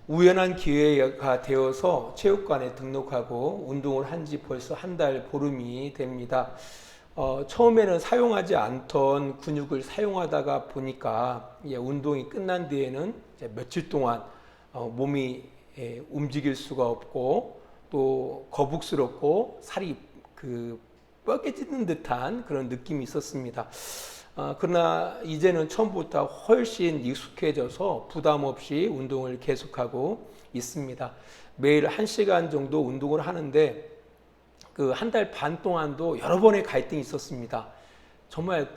우연한 기회가 되어서 체육관에 등록하고 운동을 한 지 벌써 한 달 보름이 됩니다. 처음에는 사용하지 않던 근육을 사용하다가 보니까 운동이 끝난 뒤에는 이제 며칠 동안 몸이 움직일 수가 없고 또 거북스럽고 살이 뻐개지는 듯한 그런 느낌이 있었습니다. 그러나 이제는 처음보다 훨씬 익숙해져서 부담 없이 운동을 계속하고 있습니다. 매일 1시간 정도 운동을 하는데 그 한 달 반 동안도 여러 번의 갈등이 있었습니다. 정말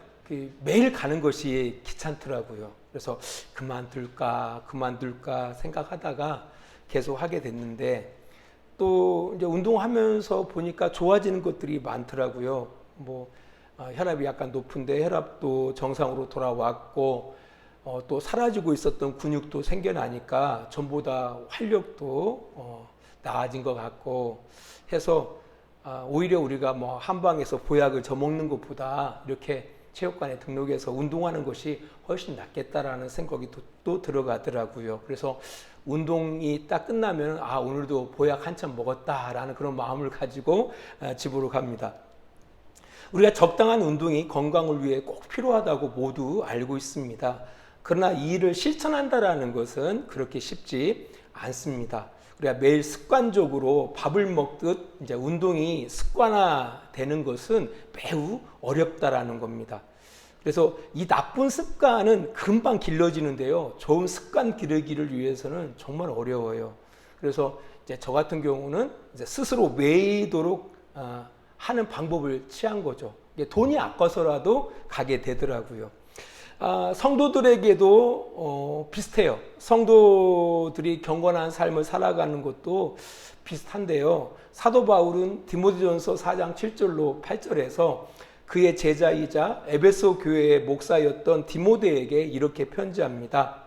매일 가는 것이 귀찮더라고요. 그래서 그만둘까 생각하다가 계속 하게 됐는데 또 이제 운동하면서 보니까 좋아지는 것들이 많더라고요. 혈압이 약간 높은데 혈압도 정상으로 돌아왔고 또 사라지고 있었던 근육도 생겨나니까 전보다 활력도 나아진 것 같고 해서 오히려 우리가 한방에서 보약을 저먹는 것보다 이렇게 체육관에 등록해서 운동하는 것이 훨씬 낫겠다라는 생각이 또 들어가더라고요. 그래서 운동이 딱 끝나면 오늘도 보약 한참 먹었다라는 그런 마음을 가지고 집으로 갑니다. 우리가 적당한 운동이 건강을 위해 꼭 필요하다고 모두 알고 있습니다. 그러나 이 일을 실천한다라는 것은 그렇게 쉽지 않습니다. 우리가 매일 습관적으로 밥을 먹듯 이제 운동이 습관화되는 것은 매우 어렵다라는 겁니다. 그래서 이 나쁜 습관은 금방 길러지는데요. 좋은 습관 기르기를 위해서는 정말 어려워요. 그래서 이제 저 같은 경우는 이제 스스로 매이도록 하는 방법을 취한 거죠. 돈이 아까서라도 가게 되더라고요. 성도들에게도 비슷해요. 성도들이 경건한 삶을 살아가는 것도 비슷한데요. 사도 바울은 디모데전서 4장 7절로 8절에서 그의 제자이자 에베소 교회의 목사였던 디모데에게 이렇게 편지합니다.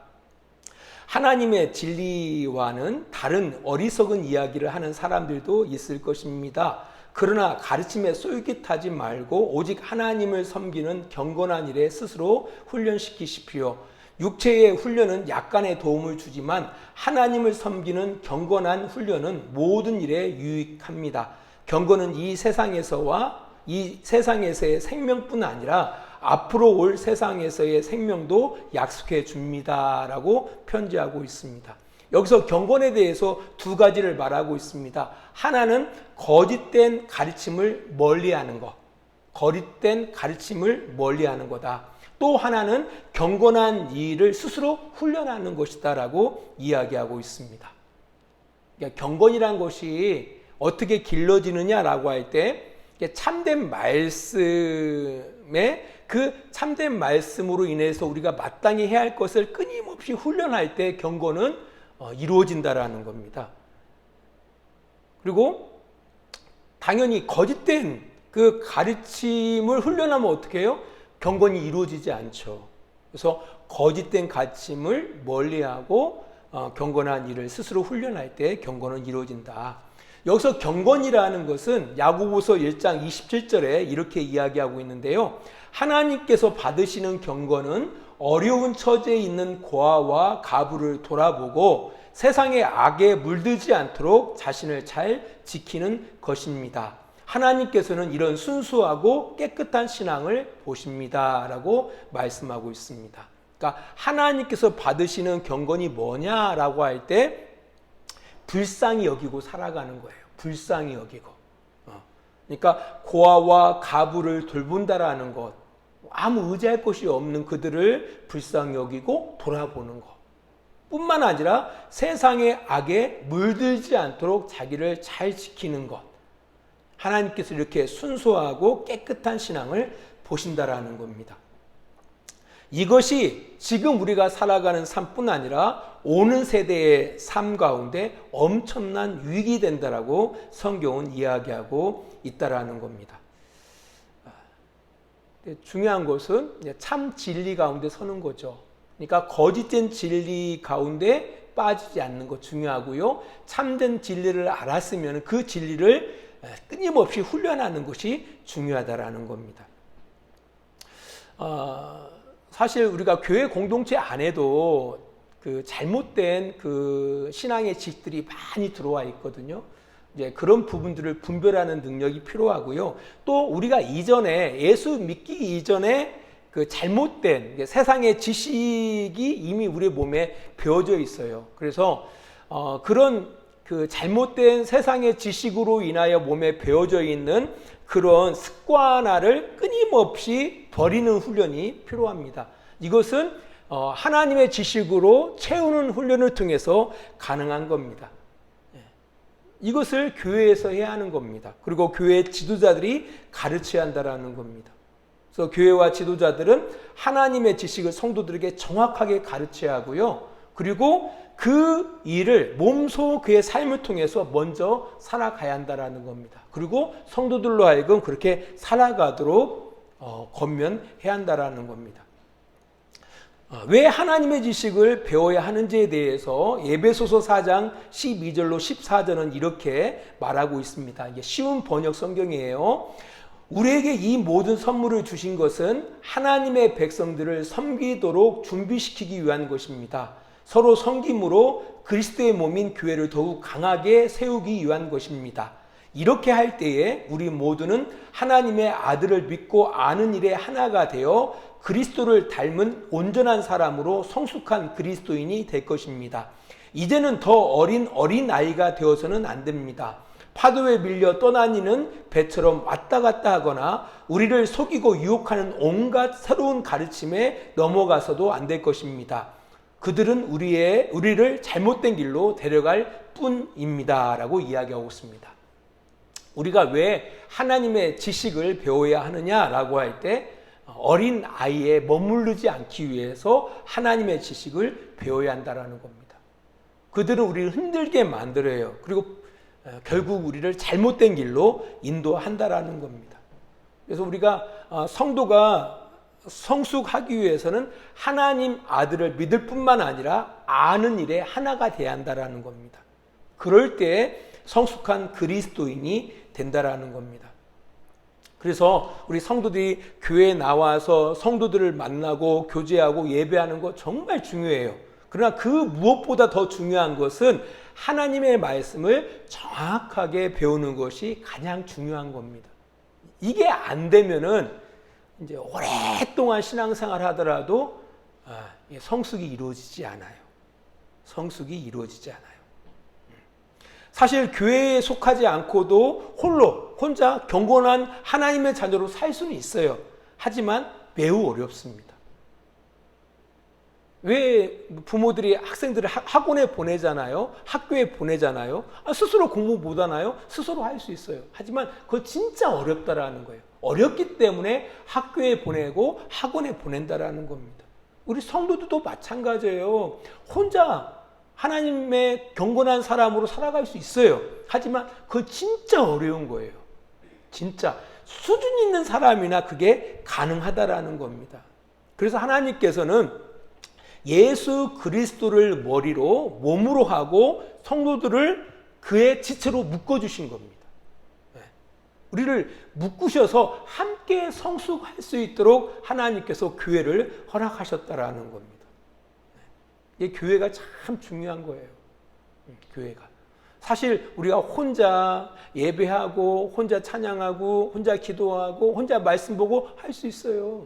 하나님의 진리와는 다른 어리석은 이야기를 하는 사람들도 있을 것입니다. 그러나 가르침에 쏠깃하지 말고 오직 하나님을 섬기는 경건한 일에 스스로 훈련시키십시오. 육체의 훈련은 약간의 도움을 주지만 하나님을 섬기는 경건한 훈련은 모든 일에 유익합니다. 경건은 이 세상에서의 생명뿐 아니라 앞으로 올 세상에서의 생명도 약속해 줍니다. 라고 편지하고 있습니다. 여기서 경건에 대해서 두 가지를 말하고 있습니다. 하나는 거짓된 가르침을 멀리하는 것. 거짓된 가르침을 멀리하는 거다. 또 하나는 경건한 일을 스스로 훈련하는 것이다라고 이야기하고 있습니다. 그러니까 경건이란 것이 어떻게 길러지느냐라고 할 때 참된 말씀에 그 참된 말씀으로 인해서 우리가 마땅히 해야 할 것을 끊임없이 훈련할 때 경건은 이루어진다라는 겁니다. 그리고 당연히 거짓된 그 가르침을 훈련하면 어떻게 해요? 경건이 이루어지지 않죠. 그래서 거짓된 가르침을 멀리하고 경건한 일을 스스로 훈련할 때 경건은 이루어진다. 여기서 경건이라는 것은 야고보서 1장 27절에 이렇게 이야기하고 있는데요. 하나님께서 받으시는 경건은 어려운 처지에 있는 고아와 가부를 돌아보고 세상의 악에 물들지 않도록 자신을 잘 지키는 것입니다. 하나님께서는 이런 순수하고 깨끗한 신앙을 보십니다. 라고 말씀하고 있습니다. 그러니까 하나님께서 받으시는 경건이 뭐냐라고 할 때 불쌍히 여기고 살아가는 거예요. 불쌍히 여기고. 그러니까 고아와 가부를 돌본다라는 것, 아무 의지할 것이 없는 그들을 불쌍히 여기고 돌아보는 것 뿐만 아니라 세상의 악에 물들지 않도록 자기를 잘 지키는 것. 하나님께서 이렇게 순수하고 깨끗한 신앙을 보신다라는 겁니다. 이것이 지금 우리가 살아가는 삶뿐 아니라 오는 세대의 삶 가운데 엄청난 유익이 된다라고 성경은 이야기하고 있다라는 겁니다. 중요한 것은 참 진리 가운데 서는 거죠. 그러니까 거짓된 진리 가운데 빠지지 않는 것 중요하고요. 참된 진리를 알았으면 그 진리를 끊임없이 훈련하는 것이 중요하다라는 겁니다. 사실 우리가 교회 공동체 안에도 그 잘못된 그 신앙의 지식들이 많이 들어와 있거든요. 이제 그런 부분들을 분별하는 능력이 필요하고요. 또 우리가 이전에 예수 믿기 이전에 그 잘못된 세상의 지식이 이미 우리 몸에 배어져 있어요. 그래서 그런 그 잘못된 세상의 지식으로 인하여 몸에 배어져 있는 그런 습관화를 끊임없이 버리는 훈련이 필요합니다. 이것은 하나님의 지식으로 채우는 훈련을 통해서 가능한 겁니다. 이것을 교회에서 해야 하는 겁니다. 그리고 교회 지도자들이 가르쳐야 한다는 겁니다. 그래서 교회와 지도자들은 하나님의 지식을 성도들에게 정확하게 가르쳐야 하고요. 그리고 그 일을 몸소 그의 삶을 통해서 먼저 살아가야 한다는 겁니다. 그리고 성도들로 하여금 그렇게 살아가도록 권면해야 한다는 겁니다. 왜 하나님의 지식을 배워야 하는지에 대해서 에베소서 4장 12절로 14절은 이렇게 말하고 있습니다. 이게 쉬운 번역 성경이에요. 우리에게 이 모든 선물을 주신 것은 하나님의 백성들을 섬기도록 준비시키기 위한 것입니다. 서로 섬김으로 그리스도의 몸인 교회를 더욱 강하게 세우기 위한 것입니다. 이렇게 할 때에 우리 모두는 하나님의 아들을 믿고 아는 일에 하나가 되어 그리스도를 닮은 온전한 사람으로 성숙한 그리스도인이 될 것입니다. 이제는 더 어린 아이가 되어서는 안 됩니다. 파도에 밀려 떠다니는 배처럼 왔다 갔다 하거나 우리를 속이고 유혹하는 온갖 새로운 가르침에 넘어가서도 안 될 것입니다. 그들은 우리를 잘못된 길로 데려갈 뿐입니다. 라고 이야기하고 있습니다. 우리가 왜 하나님의 지식을 배워야 하느냐라고 할 때 어린 아이에 머무르지 않기 위해서 하나님의 지식을 배워야 한다는 겁니다. 그들은 우리를 흔들게 만들어요. 그리고 결국 우리를 잘못된 길로 인도한다는 겁니다. 그래서 우리가 성도가 성숙하기 위해서는 하나님 아들을 믿을 뿐만 아니라 아는 일에 하나가 돼야 한다는 겁니다. 그럴 때 성숙한 그리스도인이 된다는 겁니다. 그래서 우리 성도들이 교회에 나와서 성도들을 만나고 교제하고 예배하는 거 정말 중요해요. 그러나 그 무엇보다 더 중요한 것은 하나님의 말씀을 정확하게 배우는 것이 가장 중요한 겁니다. 이게 안 되면은 이제 오랫동안 신앙생활 하더라도 성숙이 이루어지지 않아요. 성숙이 이루어지지 않아요. 사실 교회에 속하지 않고도 혼자 경건한 하나님의 자녀로 살 수는 있어요. 하지만 매우 어렵습니다. 왜 부모들이 학생들을 학원에 보내잖아요. 학교에 보내잖아요. 스스로 공부 못하나요? 스스로 할 수 있어요. 하지만 그거 진짜 어렵다라는 거예요. 어렵기 때문에 학교에 보내고 학원에 보낸다라는 겁니다. 우리 성도들도 마찬가지예요. 혼자 하나님의 경건한 사람으로 살아갈 수 있어요. 하지만 그건 진짜 어려운 거예요. 진짜 수준 있는 사람이나 그게 가능하다라는 겁니다. 그래서 하나님께서는 예수 그리스도를 머리로 몸으로 하고 성도들을 그의 지체로 묶어주신 겁니다. 우리를 묶으셔서 함께 성숙할 수 있도록 하나님께서 교회를 허락하셨다라는 겁니다. 이 교회가 참 중요한 거예요. 교회가. 사실 우리가 혼자 예배하고 혼자 찬양하고 혼자 기도하고 혼자 말씀 보고 할 수 있어요.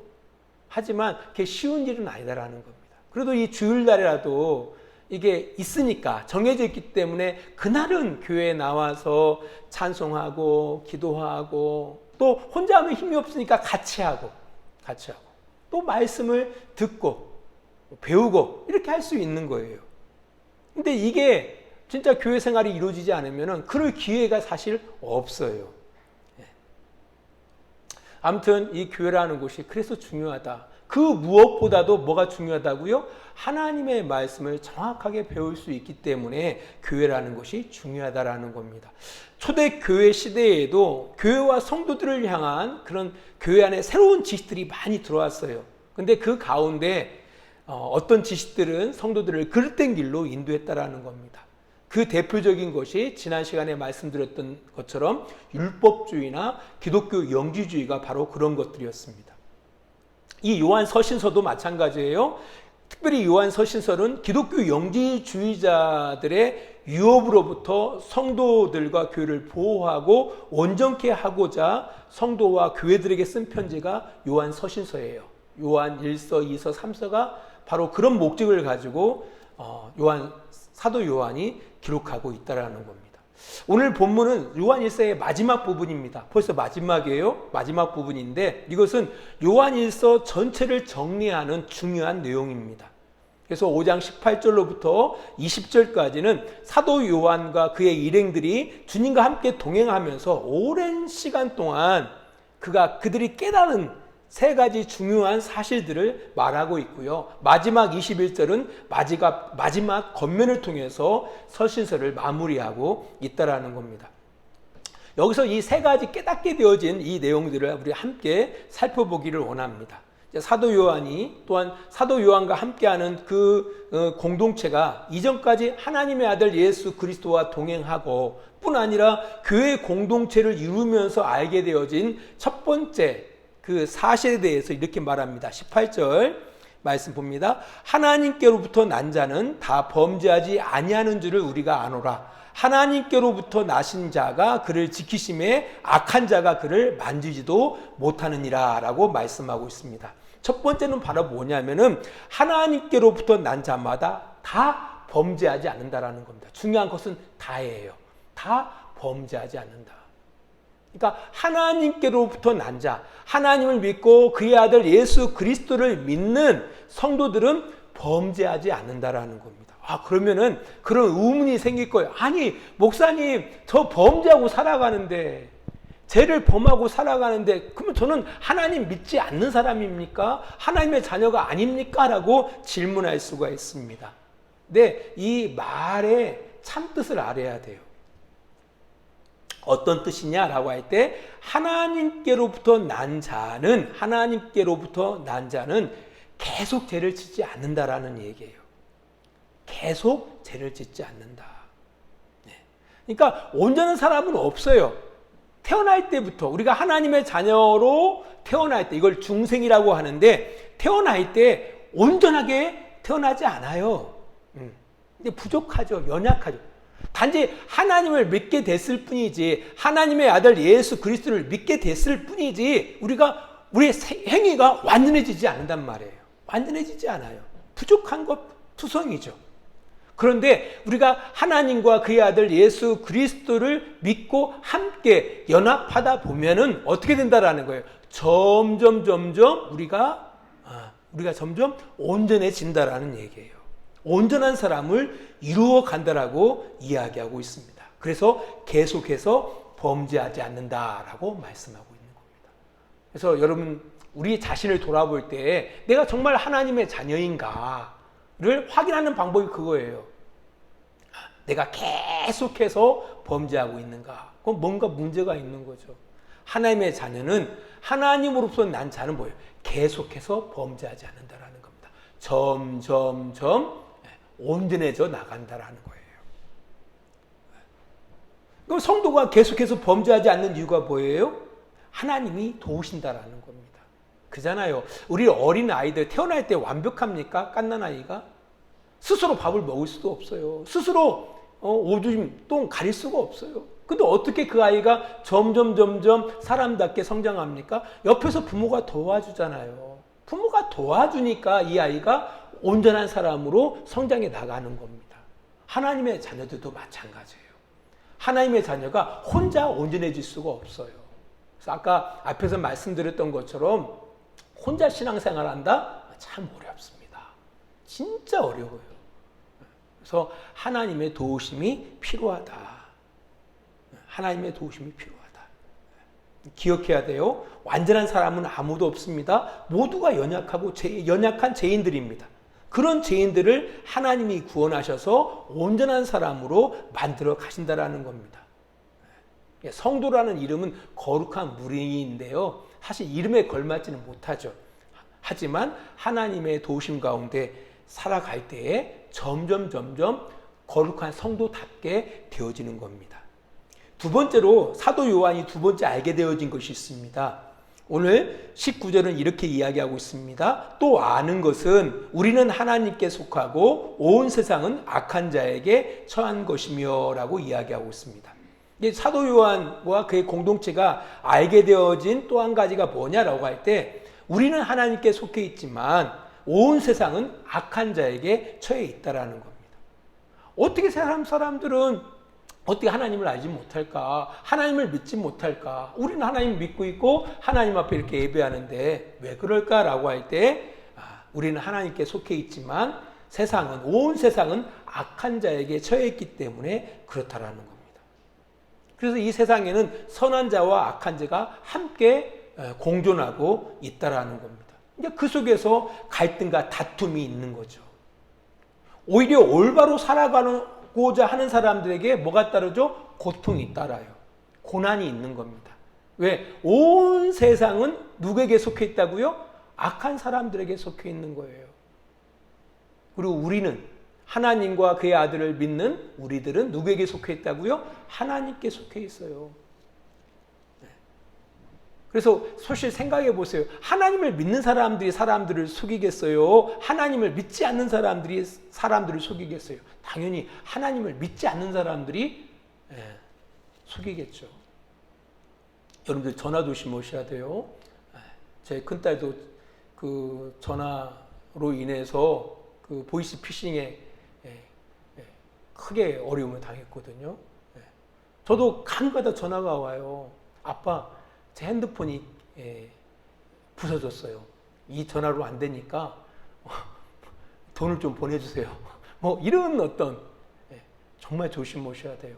하지만 그게 쉬운 일은 아니다라는 겁니다. 그래도 이 주일날이라도 이게 있으니까 정해져 있기 때문에 그날은 교회에 나와서 찬송하고 기도하고 또 혼자 하면 힘이 없으니까 같이 하고 또 말씀을 듣고 배우고 이렇게 할 수 있는 거예요. 근데 이게 진짜 교회 생활이 이루어지지 않으면 그럴 기회가 사실 없어요. 아무튼 이 교회라는 곳이 그래서 중요하다. 그 무엇보다도 뭐가 중요하다고요? 하나님의 말씀을 정확하게 배울 수 있기 때문에 교회라는 것이 중요하다라는 겁니다. 초대교회 시대에도 교회와 성도들을 향한 그런 교회 안에 새로운 지식들이 많이 들어왔어요. 근데 그 가운데 어떤 지식들은 성도들을 그릇된 길로 인도했다라는 겁니다. 그 대표적인 것이 지난 시간에 말씀드렸던 것처럼 율법주의나 기독교 영지주의가 바로 그런 것들이었습니다. 이 요한 서신서도 마찬가지예요. 특별히 요한 서신서는 기독교 영지주의자들의 유업으로부터 성도들과 교회를 보호하고 온전케 하고자 성도와 교회들에게 쓴 편지가 요한 서신서예요. 요한 1서, 2서, 3서가 바로 그런 목적을 가지고 사도 요한이 기록하고 있다는 겁니다. 오늘 본문은 요한 1서의 마지막 부분입니다. 벌써 마지막이에요. 마지막 부분인데 이것은 요한 1서 전체를 정리하는 중요한 내용입니다. 그래서 5장 18절로부터 20절까지는 사도 요한과 그의 일행들이 주님과 함께 동행하면서 오랜 시간 동안 그들이 깨달은 세 가지 중요한 사실들을 말하고 있고요. 마지막 21절은 마지막 권면을 통해서 서신서를 마무리하고 있다라는 겁니다. 여기서 이 세 가지 깨닫게 되어진 이 내용들을 우리 함께 살펴보기를 원합니다. 사도 요한이 또한 사도 요한과 함께하는 그 공동체가 이전까지 하나님의 아들 예수 그리스도와 동행하고 뿐 아니라 교회 공동체를 이루면서 알게 되어진 첫 번째 그 사실에 대해서 이렇게 말합니다. 18절 말씀 봅니다. 하나님께로부터 난 자는 다 범죄하지 아니하는 줄을 우리가 아노라. 하나님께로부터 나신 자가 그를 지키심에 악한 자가 그를 만지지도 못하느니라 라고 말씀하고 있습니다. 첫 번째는 바로 뭐냐면은 하나님께로부터 난 자마다 다 범죄하지 않는다라는 겁니다. 중요한 것은 다예요. 다 범죄하지 않는다. 그러니까 하나님께로부터 난 자, 하나님을 믿고 그의 아들 예수 그리스도를 믿는 성도들은 범죄하지 않는다라는 겁니다. 그러면은 그런 의문이 생길 거예요. 아니, 목사님, 저 범죄하고 살아가는데, 죄를 범하고 살아가는데, 그러면 저는 하나님 믿지 않는 사람입니까? 하나님의 자녀가 아닙니까? 라고 질문할 수가 있습니다. 근데 이 말의 참뜻을 알아야 돼요. 어떤 뜻이냐라고 할 때 하나님께로부터 난 자는 계속 죄를 짓지 않는다라는 얘기예요. 계속 죄를 짓지 않는다. 그러니까 온전한 사람은 없어요. 태어날 때부터 우리가 하나님의 자녀로 태어날 때 이걸 중생이라고 하는데 태어날 때 온전하게 태어나지 않아요. 근데 부족하죠. 연약하죠. 단지 하나님을 믿게 됐을 뿐이지 하나님의 아들 예수 그리스도를 믿게 됐을 뿐이지 우리의 행위가 완전해지지 않는단 말이에요. 완전해지지 않아요. 부족한 것 투성이죠. 그런데 우리가 하나님과 그의 아들 예수 그리스도를 믿고 함께 연합하다 보면은 어떻게 된다라는 거예요. 점점 우리가 점점 온전해진다라는 얘기예요. 온전한 사람을 이루어 간다라고 이야기하고 있습니다. 그래서 계속해서 범죄하지 않는다라고 말씀하고 있는 겁니다. 그래서 여러분, 우리 자신을 돌아볼 때 내가 정말 하나님의 자녀인가를 확인하는 방법이 그거예요. 내가 계속해서 범죄하고 있는가? 그럼 뭔가 문제가 있는 거죠. 하나님의 자녀는 하나님으로부터 난 자는 뭐예요? 계속해서 범죄하지 않는다라는 겁니다. 점점 온전해져 나간다라는 거예요. 그럼 성도가 계속해서 범죄하지 않는 이유가 뭐예요? 하나님이 도우신다라는 겁니다. 그잖아요. 우리 어린 아이들 태어날 때 완벽합니까? 갓난아이가? 스스로 밥을 먹을 수도 없어요. 스스로 오줌, 똥 가릴 수가 없어요. 근데 어떻게 그 아이가 점점 사람답게 성장합니까? 옆에서 부모가 도와주잖아요. 부모가 도와주니까 이 아이가 온전한 사람으로 성장해 나가는 겁니다. 하나님의 자녀들도 마찬가지예요. 하나님의 자녀가 혼자 온전해질 수가 없어요. 그래서 아까 앞에서 말씀드렸던 것처럼 혼자 신앙생활 한다? 참 어렵습니다. 진짜 어려워요. 그래서 하나님의 도우심이 필요하다. 하나님의 도우심이 필요하다. 기억해야 돼요. 완전한 사람은 아무도 없습니다. 모두가 연약한 죄인들입니다. 그런 죄인들을 하나님이 구원하셔서 온전한 사람으로 만들어 가신다라는 겁니다. 성도라는 이름은 거룩한 무리인데요. 사실 이름에 걸맞지는 못하죠. 하지만 하나님의 도우심 가운데 살아갈 때에 점점 거룩한 성도답게 되어지는 겁니다. 두 번째로 사도 요한이 두 번째 알게 되어진 것이 있습니다. 오늘 19절은 이렇게 이야기하고 있습니다. 또 아는 것은 우리는 하나님께 속하고 온 세상은 악한 자에게 처한 것이며 라고 이야기하고 있습니다. 사도 요한과 그의 공동체가 알게 되어진 또 한 가지가 뭐냐라고 할 때 우리는 하나님께 속해 있지만 온 세상은 악한 자에게 처해 있다라는 겁니다. 어떻게 사람들은 어떻게 하나님을 알지 못할까? 하나님을 믿지 못할까? 우리는 하나님 믿고 있고 하나님 앞에 이렇게 예배하는데 왜 그럴까라고 할 때 우리는 하나님께 속해 있지만 온 세상은 악한 자에게 처해 있기 때문에 그렇다라는 겁니다. 그래서 이 세상에는 선한 자와 악한 자가 함께 공존하고 있다라는 겁니다. 그 속에서 갈등과 다툼이 있는 거죠. 오히려 올바로 살아가고자 하는 사람들에게 뭐가 따르죠? 고통이 따라요. 고난이 있는 겁니다. 왜? 온 세상은 누구에게 속해 있다고요? 악한 사람들에게 속해 있는 거예요. 그리고 우리는 하나님과 그의 아들을 믿는 우리들은 누구에게 속해 있다고요? 하나님께 속해 있어요. 그래서 사실 생각해 보세요. 하나님을 믿는 사람들이 사람들을 속이겠어요? 하나님을 믿지 않는 사람들이 사람들을 속이겠어요? 당연히 하나님을 믿지 않는 사람들이 속이겠죠. 여러분들 전화 조심하셔야 돼요. 제 큰딸도 그 전화로 인해서 그 보이스 피싱에 크게 어려움을 당했거든요. 저도 가끔가다 전화가 와요. 아빠, 제 핸드폰이 부서졌어요. 이 전화로 안 되니까 돈을 좀 보내주세요. 뭐 이런 어떤 정말 조심하셔야 돼요.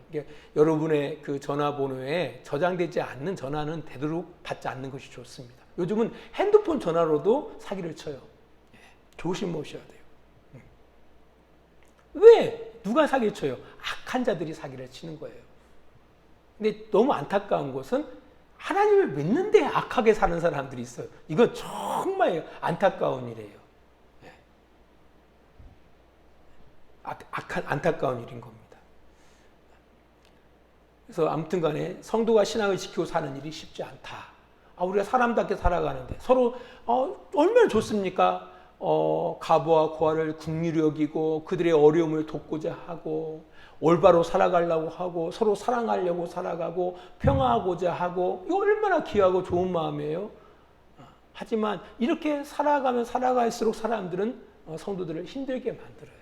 여러분의 그 전화번호에 저장되지 않는 전화는 되도록 받지 않는 것이 좋습니다. 요즘은 핸드폰 전화로도 사기를 쳐요. 조심하셔야 돼요. 왜? 누가 사기를 쳐요? 악한 자들이 사기를 치는 거예요. 근데 너무 안타까운 것은 하나님을 믿는데 악하게 사는 사람들이 있어요. 이건 정말 안타까운 일이에요. 안타까운 일인 겁니다. 그래서 아무튼 간에 성도가 신앙을 지키고 사는 일이 쉽지 않다. 우리가 사람답게 살아가는데 서로 얼마나 좋습니까? 가부와 고아를 긍휼히 여기고 그들의 어려움을 돕고자 하고 올바로 살아가려고 하고 서로 사랑하려고 살아가고 평화하고자 하고 이거 얼마나 귀하고 좋은 마음이에요. 하지만 이렇게 살아가면 살아갈수록 사람들은 성도들을 힘들게 만들어요.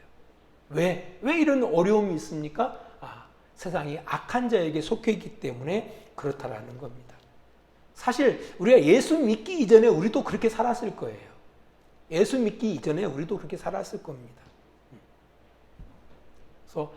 왜 이런 어려움이 있습니까? 세상이 악한 자에게 속해 있기 때문에 그렇다라는 겁니다. 사실 우리가 예수 믿기 이전에 우리도 그렇게 살았을 거예요. 예수 믿기 이전에 우리도 그렇게 살았을 겁니다. 그래서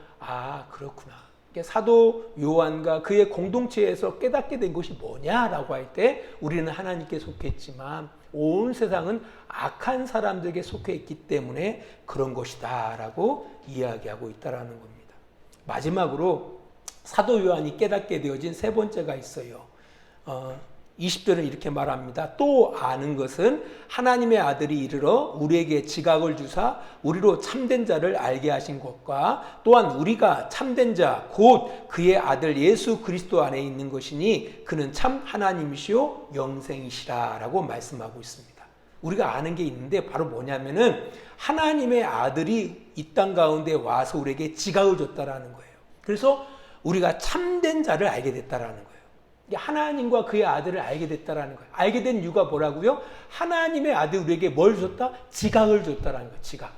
그렇구나. 사도 요한과 그의 공동체에서 깨닫게 된 것이 뭐냐라고 할 때 우리는 하나님께 속했지만 온 세상은 악한 사람들에게 속해 있기 때문에 그런 것이다 라고 이야기하고 있다는 겁니다. 마지막으로 사도 요한이 깨닫게 되어진 세 번째가 있어요. 20절은 이렇게 말합니다. 또 아는 것은 하나님의 아들이 이르러 우리에게 지각을 주사 우리로 참된 자를 알게 하신 것과 또한 우리가 참된 자 곧 그의 아들 예수 그리스도 안에 있는 것이니 그는 참 하나님이시요 영생이시라 라고 말씀하고 있습니다. 우리가 아는 게 있는데 바로 뭐냐면은 하나님의 아들이 이 땅 가운데 와서 우리에게 지각을 줬다라는 거예요. 그래서 우리가 참된 자를 알게 됐다라는 거예요. 하나님과 그의 아들을 알게 됐다라는 거예요. 알게 된 이유가 뭐라고요? 하나님의 아들 우리에게 뭘 줬다? 지각을 줬다라는 거예요. 지각.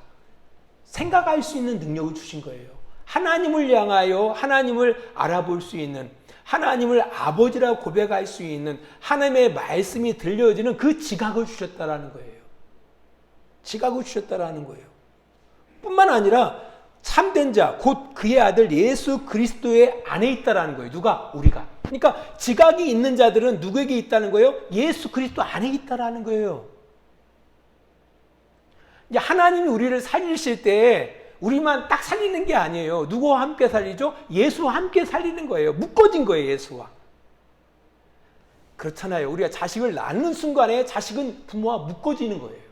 생각할 수 있는 능력을 주신 거예요. 하나님을 향하여 하나님을 알아볼 수 있는, 하나님을 아버지라고 고백할 수 있는 하나님의 말씀이 들려지는 그 지각을 주셨다라는 거예요. 지각을 주셨다라는 거예요. 뿐만 아니라 참된 자, 곧 그의 아들 예수 그리스도의 안에 있다라는 거예요. 누가? 우리가. 그러니까 지각이 있는 자들은 누구에게 있다는 거예요? 예수 그리스도 안에 있다라는 거예요. 이제 하나님이 우리를 살리실 때 우리만 딱 살리는 게 아니에요. 누구와 함께 살리죠? 예수와 함께 살리는 거예요. 묶어진 거예요, 예수와. 그렇잖아요. 우리가 자식을 낳는 순간에 자식은 부모와 묶어지는 거예요.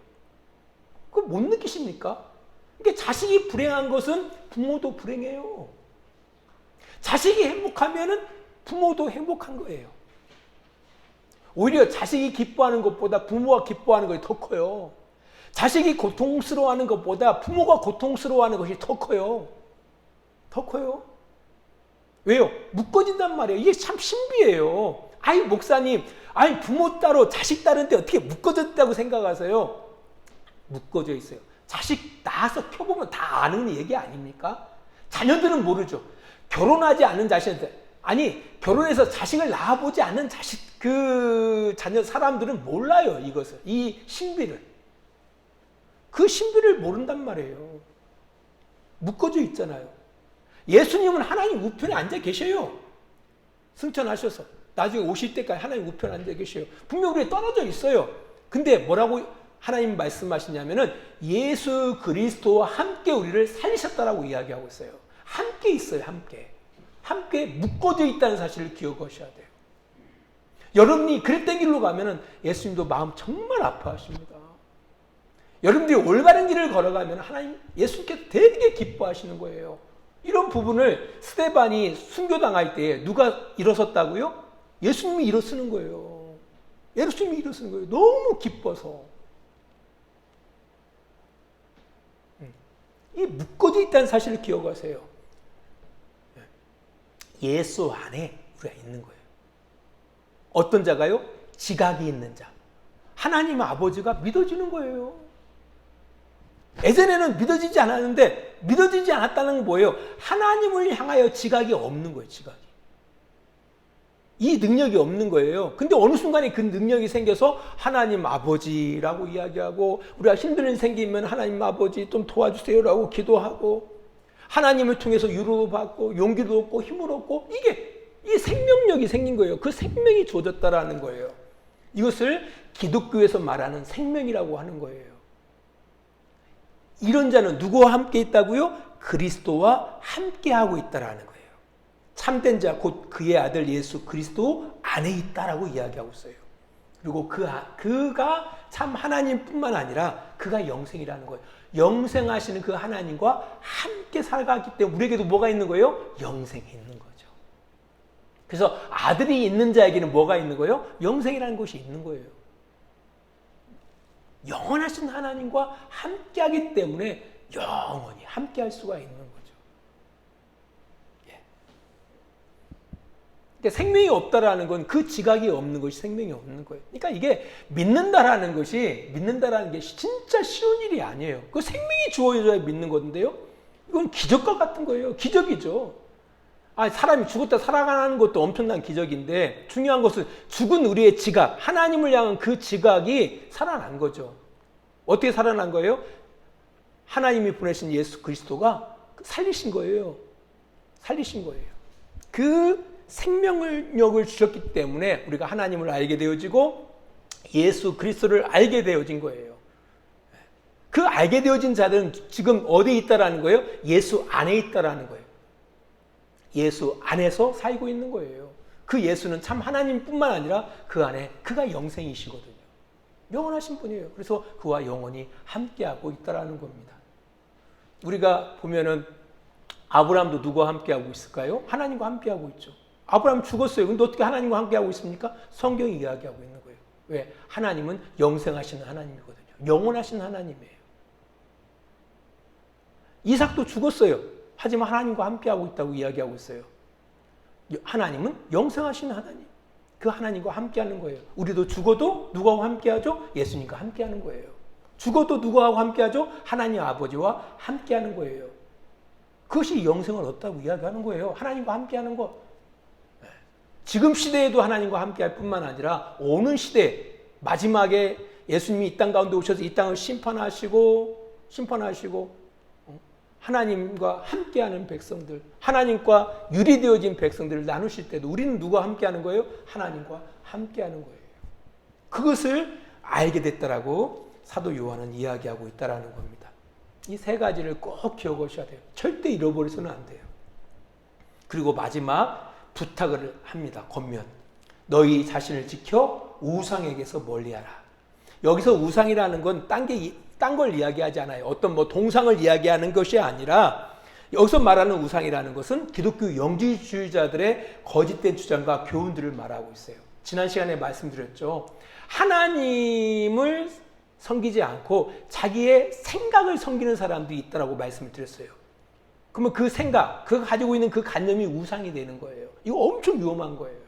그걸 못 느끼십니까? 그러니까 자식이 불행한 것은 부모도 불행해요. 자식이 행복하면은 부모도 행복한 거예요. 오히려 자식이 기뻐하는 것보다 부모가 기뻐하는 것이 더 커요. 자식이 고통스러워하는 것보다 부모가 고통스러워하는 것이 더 커요. 더 커요. 왜요? 묶어진단 말이에요. 이게 참 신비해요. 아이 목사님, 아니 부모 따로 자식 따른데 어떻게 묶어졌다고 생각하세요? 묶어져 있어요. 자식 낳아서 켜보면 다 아는 얘기 아닙니까? 자녀들은 모르죠. 결혼하지 않은 자신한테, 아니 결혼해서 자식을 낳아보지 않는 자녀 사람들은 몰라요. 이것을, 이 신비를. 그 신비를 모른단 말이에요. 묶어져 있잖아요. 예수님은 하나님 우편에 앉아 계셔요. 승천하셔서 나중에 오실 때까지 하나님 우편에 앉아 계셔요. 분명 우리에 떨어져 있어요. 근데 뭐라고 하나님 말씀하시냐면은 예수 그리스도와 함께 우리를 살리셨다라고 이야기하고 있어요. 함께 있어요. 함께 묶어져 있다는 사실을 기억하셔야 돼요. 여러분이 그랬던 길로 가면은 예수님도 마음 정말 아파하십니다. 여러분들이 올바른 길을 걸어가면 하나님, 예수님께서 되게 기뻐하시는 거예요. 이런 부분을 스데반이 순교당할 때 누가 일어섰다고요? 예수님이 일어서는 거예요. 예수님이 일어서는 거예요. 너무 기뻐서. 이 묶어져 있다는 사실을 기억하세요. 예수 안에 우리가 있는 거예요. 어떤 자가요? 지각이 있는 자. 하나님 아버지가 믿어지는 거예요. 예전에는 믿어지지 않았는데, 믿어지지 않았다는 건 뭐예요? 하나님을 향하여 지각이 없는 거예요. 지각이. 이 능력이 없는 거예요. 근데 어느 순간에 그 능력이 생겨서 하나님 아버지라고 이야기하고, 우리가 힘든 일 생기면 하나님 아버지 좀 도와주세요라고 기도하고, 하나님을 통해서 위로도 받고 용기도 얻고 힘을 얻고, 이 생명력이 생긴 거예요. 그 생명이 주어졌다라는 거예요. 이것을 기독교에서 말하는 생명이라고 하는 거예요. 이런 자는 누구와 함께 있다고요? 그리스도와 함께하고 있다라는 거예요. 참된 자, 곧 그의 아들 예수 그리스도 안에 있다라고 이야기하고 있어요. 그리고 그가 참 하나님뿐만 아니라 그가 영생이라는 거예요. 영생하시는 그 하나님과 함께 살아갔기 때문에 우리에게도 뭐가 있는 거예요? 영생이 있는 거죠. 그래서 아들이 있는 자에게는 뭐가 있는 거예요? 영생이라는 것이 있는 거예요. 영원하신 하나님과 함께하기 때문에 영원히 함께할 수가 있는 거죠. 그러니까 생명이 없다라는 건 그 지각이 없는 것이 생명이 없는 거예요. 그러니까 이게 믿는다라는 게 진짜 쉬운 일이 아니에요. 그 생명이 주어져야 믿는 건데요. 이건 기적과 같은 거예요. 기적이죠. 사람이 죽었다 살아가는 것도 엄청난 기적인데, 중요한 것은 죽은 우리의 지각, 하나님을 향한 그 지각이 살아난 거죠. 어떻게 살아난 거예요? 하나님이 보내신 예수 그리스도가 살리신 거예요. 살리신 거예요. 그 생명력을 주셨기 때문에 우리가 하나님을 알게 되어지고 예수 그리스도를 알게 되어진 거예요. 그 알게 되어진 자들은 지금 어디에 있다라는 거예요? 예수 안에 있다라는 거예요. 예수 안에서 살고 있는 거예요. 그 예수는 참 하나님뿐만 아니라 그 안에 그가 영생이시거든요. 영원하신 분이에요. 그래서 그와 영원히 함께하고 있다라는 겁니다. 우리가 보면은 아브라함도 누구와 함께하고 있을까요? 하나님과 함께하고 있죠. 아브라함 죽었어요. 근데 어떻게 하나님과 함께하고 있습니까? 성경이 이야기하고 있는 거예요. 왜? 하나님은 영생하시는 하나님이거든요. 영원하신 하나님이에요. 이삭도 죽었어요. 하지만 하나님과 함께하고 있다고 이야기하고 있어요. 하나님은 영생하신 하나님. 그 하나님과 함께하는 거예요. 우리도 죽어도 누구하고 함께하죠? 예수님과 함께하는 거예요. 죽어도 누구하고 함께하죠? 하나님 아버지와 함께하는 거예요. 그것이 영생을 얻다고 이야기하는 거예요. 하나님과 함께하는 것. 지금 시대에도 하나님과 함께할 뿐만 아니라 오는 시대, 마지막에 예수님이 이 땅 가운데 오셔서 이 땅을 심판하시고 하나님과 함께하는 백성들, 하나님과 유리되어진 백성들을 나누실 때도 우리는 누구와 함께하는 거예요? 하나님과 함께하는 거예요. 그것을 알게 됐다라고 사도 요한은 이야기하고 있다라는 겁니다. 이 세 가지를 꼭 기억하셔야 돼요. 절대 잃어버려서는 안 돼요. 그리고 마지막 부탁을 합니다. 권면. 너희 자신을 지켜 우상에게서 멀리하라. 여기서 우상이라는 건 딴 걸 이야기하지 않아요. 어떤 동상을 이야기하는 것이 아니라, 여기서 말하는 우상이라는 것은 기독교 영지주의자들의 거짓된 주장과 교훈들을 말하고 있어요. 지난 시간에 말씀드렸죠. 하나님을 섬기지 않고 자기의 생각을 섬기는 사람들이 있다라고 말씀을 드렸어요. 그러면 그 생각, 그 가지고 있는 그 관념이 우상이 되는 거예요. 이거 엄청 위험한 거예요.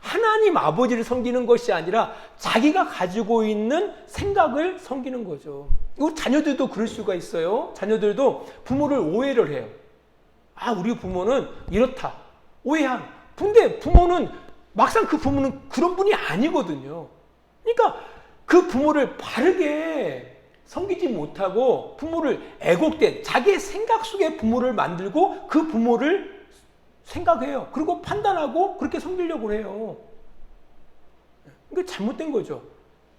하나님 아버지를 섬기는 것이 아니라 자기가 가지고 있는 생각을 섬기는 거죠. 이거 자녀들도 그럴 수가 있어요. 자녀들도 부모를 오해를 해요. 아, 우리 부모는 이렇다. 오해한. 근데 부모는 막상 그 부모는 그런 분이 아니거든요. 그러니까 그 부모를 바르게 섬기지 못하고 부모를 애곡된 자기의 생각 속에 부모를 만들고 그 부모를 생각해요. 그리고 판단하고 그렇게 섬기려고 해요. 이게 잘못된 거죠.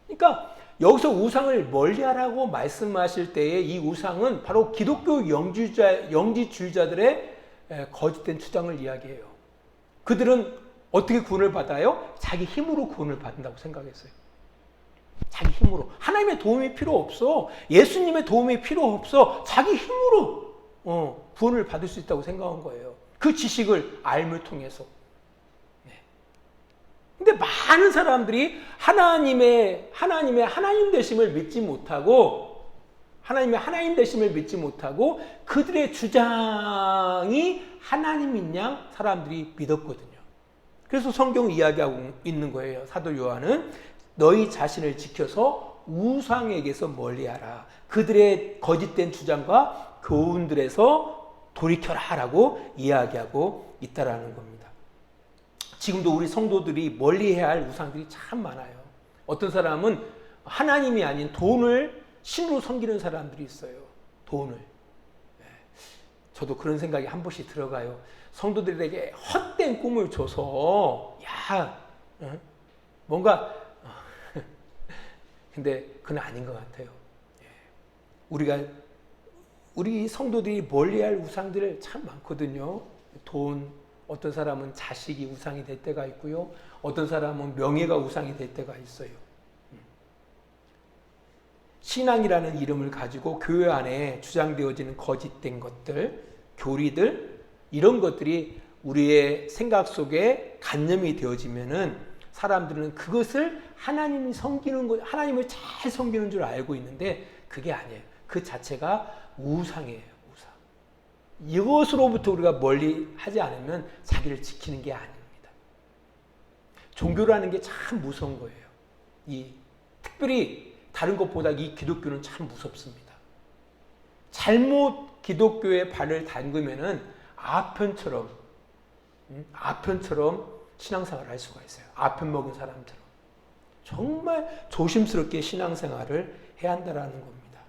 그러니까 여기서 우상을 멀리하라고 말씀하실 때에 이 우상은 바로 기독교 영지주의자들의 거짓된 주장을 이야기해요. 그들은 어떻게 구원을 받아요? 자기 힘으로 구원을 받는다고 생각했어요. 자기 힘으로. 하나님의 도움이 필요 없어. 예수님의 도움이 필요 없어. 자기 힘으로 구원을 받을 수 있다고 생각한 거예요. 그 지식을 알물 통해서. 근데 많은 사람들이 하나님의 하나님 되심을 믿지 못하고 그들의 주장이 하나님인 양 사람들이 믿었거든요. 그래서 성경을 이야기하고 있는 거예요. 사도 요한은 너희 자신을 지켜서 우상에게서 멀리하라. 그들의 거짓된 주장과 교훈들에서 돌이켜라 라고 이야기하고 있다라는 겁니다. 지금도 우리 성도들이 멀리해야 할 우상들이 참 많아요. 어떤 사람은 하나님이 아닌 돈을 신으로 섬기는 사람들이 있어요. 돈을. 저도 그런 생각이 한 번씩 들어가요. 성도들에게 헛된 꿈을 줘서 뭔가 근데 그건 아닌 것 같아요. 우리 성도들이 멀리할 우상들 참 많거든요. 돈, 어떤 사람은 자식이 우상이 될 때가 있고요. 어떤 사람은 명예가 우상이 될 때가 있어요. 신앙이라는 이름을 가지고 교회 안에 주장되어지는 거짓된 것들, 교리들, 이런 것들이 우리의 생각 속에 간념이 되어지면은 사람들은 그것을 하나님을 잘 섬기는 줄 알고 있는데 그게 아니에요. 그 자체가 우상이에요. 우상. 이것으로부터 우리가 멀리 하지 않으면 자기를 지키는 게 아닙니다. 종교라는 게 참 무서운 거예요. 특별히 다른 것보다 이 기독교는 참 무섭습니다. 잘못 기독교의 발을 담그면은 아편처럼 신앙생활을 할 수가 있어요. 아편 먹은 사람처럼. 정말 조심스럽게 신앙생활을 해야 한다는 겁니다.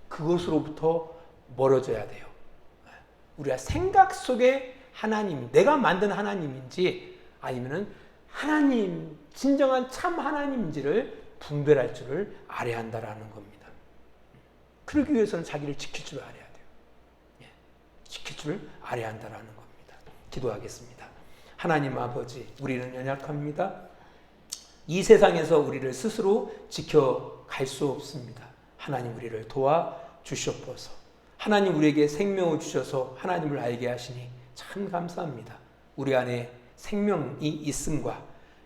그것으로부터 멀어져야 돼요. 우리가 생각 속에 하나님, 내가 만든 하나님인지 아니면은 하나님, 진정한 참 하나님인지를 분별할 줄을 알아야 한다는 겁니다. 그러기 위해서는 자기를 지킬 줄 알아야 돼요. 지킬 줄 알아야 한다는 겁니다. 기도하겠습니다. 하나님 아버지, 우리는 연약합니다. 이 세상에서 우리를 스스로 지켜갈 수 없습니다. 하나님 우리를 도와주시옵소서. 하나님 우리에게 생명을 주셔서 하나님을 알게 하시니 참 감사합니다. 우리 안에 생명이 있음과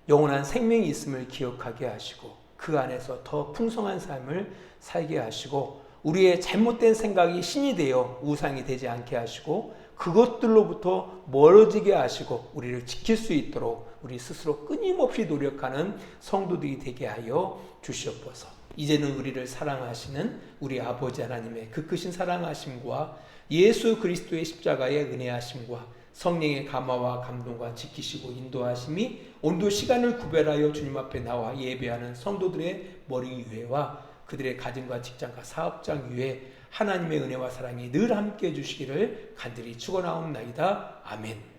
영원한 생명이 있음을 기억하게 하시고 그 안에서 더 풍성한 삶을 살게 하시고 우리의 잘못된 생각이 신이 되어 우상이 되지 않게 하시고 그것들로부터 멀어지게 하시고 우리를 지킬 수 있도록 우리 스스로 끊임없이 노력하는 성도들이 되게 하여 주시옵소서. 이제는 우리를 사랑하시는 우리 아버지 하나님의 그 크신 사랑하심과 예수 그리스도의 십자가의 은혜하심과 성령의 감화와 감동과 지키시고 인도하심이 온도 시간을 구별하여 주님 앞에 나와 예배하는 성도들의 머리 위에와 그들의 가정과 직장과 사업장 위에 하나님의 은혜와 사랑이 늘 함께 해주시기를 간절히 축원하옵나이다. 아멘.